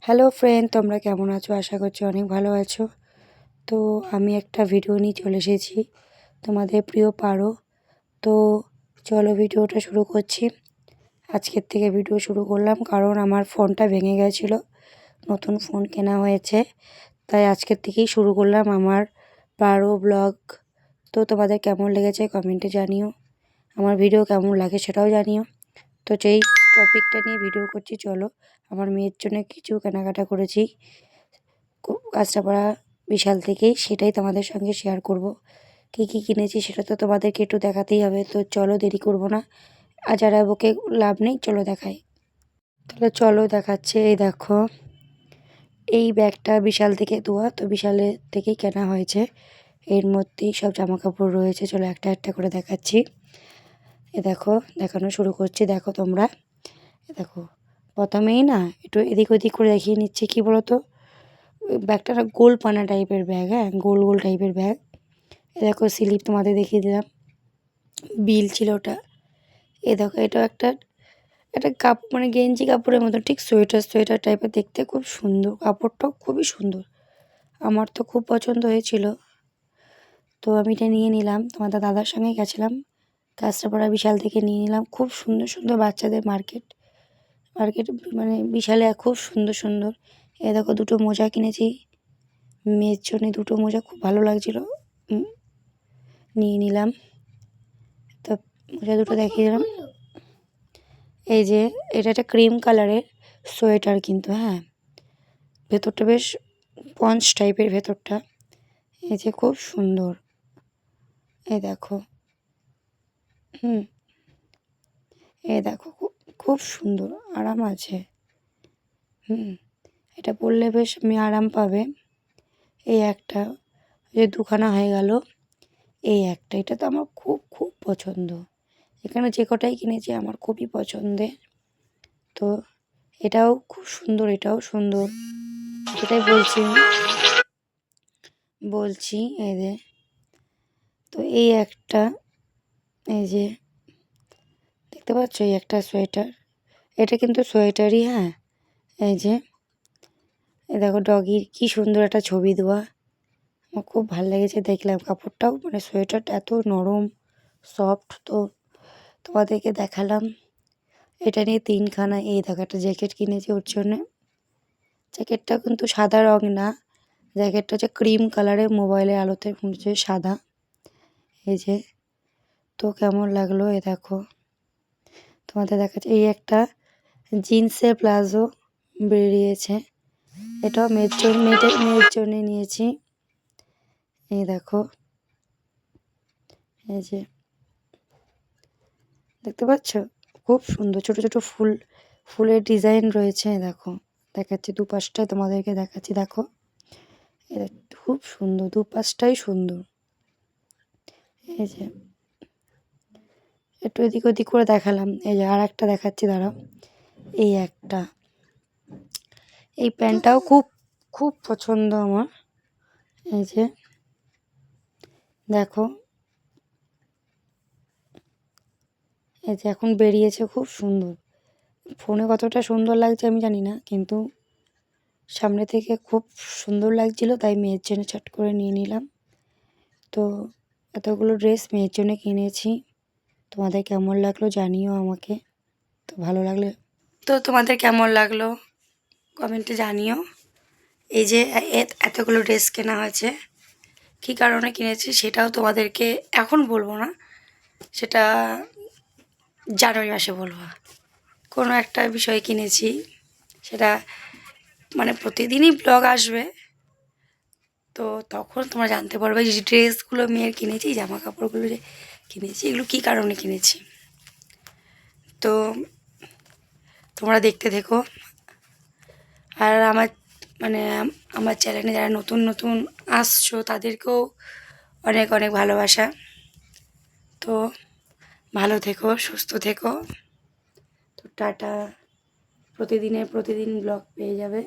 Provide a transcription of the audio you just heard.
Hello friend, তোমরা কেমন আছো? আশা করছি অনেক ভালো আছো। তো আমি একটা ভিডিও নিয়ে চলে এসেছি, তোমাদের প্রিয় পারো। তো চলো ভিডিওটা শুরু করছি। আজকের থেকে ভিডিও শুরু করলাম কারণ আমার ফোনটা ভেঙে গেছিলো, নতুন ফোন কেনা হয়েছে, তাই আজকের থেকেই শুরু করলাম আমার পারো ব্লগ। তো তোমাদের কেমন লেগেছে কমেন্টে জানিও, আমার ভিডিও কেমন লাগে সেটাও জানিও। তো যেই টপিকটা নিয়ে ভিডিও করছি, চলো আমার মেয়ের জন্য কিছু কেনাকাটা করেছি কাঁচরাপাড়া বিশাল থেকেই, সেটাই তোমাদের সঙ্গে শেয়ার করব। কী কী কিনেছি সেটা তো তোমাদেরকে একটু দেখাতেই হবে। তো চলো দেরি করব না, আর যারা ওকে লাভ নেই, চলো দেখাই। তাহলে চলো দেখাচ্ছে। এই দেখো, এই ব্যাগটা বিশাল থেকে দেওয়া, তো বিশালের থেকেই কেনা হয়েছে। এর মধ্যেই সব জামা কাপড় রয়েছে, চলো একটা একটা করে দেখাচ্ছি। এ দেখো, দেখানো শুরু করছি। দেখো তোমরা, দেখো প্রথমেই না একটু এদিক ওদিক করে দেখিয়ে নিচ্ছে। কি বলো তো, ব্যাগটা না গোল পানা টাইপের ব্যাগ, হ্যাঁ গোল গোল টাইপের ব্যাগ। এ দেখো স্লিপ তোমাদের দেখিয়ে দিলাম, বিল ছিল ওটা। এ দেখো এটাও একটা একটা কাপড়, মানে গেঞ্জি কাপড়ের মতো, ঠিক সোয়েটার সোয়েটার টাইপের দেখতে, খুব সুন্দর কাপড়টাও, খুবই সুন্দর। আমার তো খুব পছন্দ হয়েছিল, তো আমি এটা নিয়ে নিলাম। তোমাদের দাদার সঙ্গে গেছিলাম, কাঁচরাপাড়া বিশাল থেকে নিয়ে নিলাম। খুব সুন্দর সুন্দর বাচ্চাদের মার্কেট মার্কেট মানে বিশালে খুব সুন্দর সুন্দর। এ দেখো দুটো মোজা কিনেছি মেয়ের জন্য, দুটো মোজা খুব ভালো লাগছিলো, নিয়ে নিলাম। তো মোজা দুটো দেখিয়ে দিলাম। এই যে এটা একটা ক্রিম কালারের সোয়েটার, কিন্তু হ্যাঁ ভেতরটা বেশ পঞ্চ টাইপের ভেতরটা। এই যে খুব সুন্দর, এই দেখো, এই দেখো খুব খুব সুন্দর, আরাম আছে। এটা পরলে বেশ আমি আরাম পাবে। এই একটা, যে দুখানা হয়ে গেল। এই একটা, এটা তো আমার খুব খুব পছন্দ। এখানে যে কটাই কিনেছি আমার খুবই পছন্দের। তো এটাও খুব সুন্দর, এটাও সুন্দর, সেটাই বলছি এই যে। তো এই একটা, এই যে দেখতে পাচ্ছ, এই একটা সোয়েটার, এটা কিন্তু সোয়েটারই, হ্যাঁ। এই যে এই দেখো ডগির কি সুন্দর একটা ছবি দেওয়া, আমার খুব ভালো লেগেছে। দেখলাম কাপড়টাও, মানে সোয়েটারটা এত নরম সফট, তো তোমাদেরকে দেখালাম। এটা নিয়ে তিনখানা। এই দেখো একটা জ্যাকেট কিনেছি ওর জন্যে। জ্যাকেটটা কিন্তু সাদা রং না, জ্যাকেটটা হচ্ছে ক্রিম কালারের, মোবাইলের আলোতে হচ্ছে সাদা। এই যে, তো কেমন লাগলো এ দেখো, তোমাদের দেখাচ্ছে। এই একটা জিন্সের প্লাজো বেরিয়েছে, এটাও মেয়ের জন্য নিয়েছি। এই দেখো, এই যে দেখতে পাচ্ছ, খুব সুন্দর ছোট ছোট ফুলের ডিজাইন রয়েছে। দেখো দেখাচ্ছি দুপাশটায়, তোমাদেরকে দেখাচ্ছি। দেখো এটা খুব সুন্দর, দুপাশটাই সুন্দর। এই যে একটু এদিক ওদিক করে দেখালাম। এই যে আর একটা দেখাচ্ছি, দাঁড়াও। এই একটা, এই প্যান্টটাও খুব খুব পছন্দ আমার। এই যে দেখো, এই যে এখন বেরিয়েছে, খুব সুন্দর। ফোনে কতটা সুন্দর লাগছে আমি জানি না, কিন্তু সামনে থেকে খুব সুন্দর লাগছিল, তাই মেয়ের জন্য চট করে নিয়ে নিলাম। তো এতগুলো ড্রেস মেয়ের জন্য কিনেছি। তোমাদের কেমন লাগলো জানিও আমাকে। তো ভালো লাগলে, তো তোমাদের কেমন লাগলো কমেন্টে জানিও। এই যে এতগুলো ড্রেস কেনা হয়েছে, কী কারণে কিনেছি সেটাও তোমাদেরকে এখন বলবো না, সেটা জানুয়ারি মাসে বলবো। কোনো একটা বিষয় কিনেছি, সেটা মানে প্রতিদিনই ব্লগ আসবে, তো তখন তোমরা জানতে পারবে যে ড্রেসগুলো মেয়ের কিনেছি, জামা কাপড়গুলো যে কিনেছি, এগুলো কী কারণে কিনেছি। তো তোমরা দেখতে থেকো। আর মানে আমার চ্যানেলে যারা নতুন নতুন আসছো তাদেরকেও অনেক অনেক ভালোবাসা। তো ভালো থেকো, সুস্থ থেকো। তো টাটা। প্রতিদিন ব্লগ পেয়ে যাবে।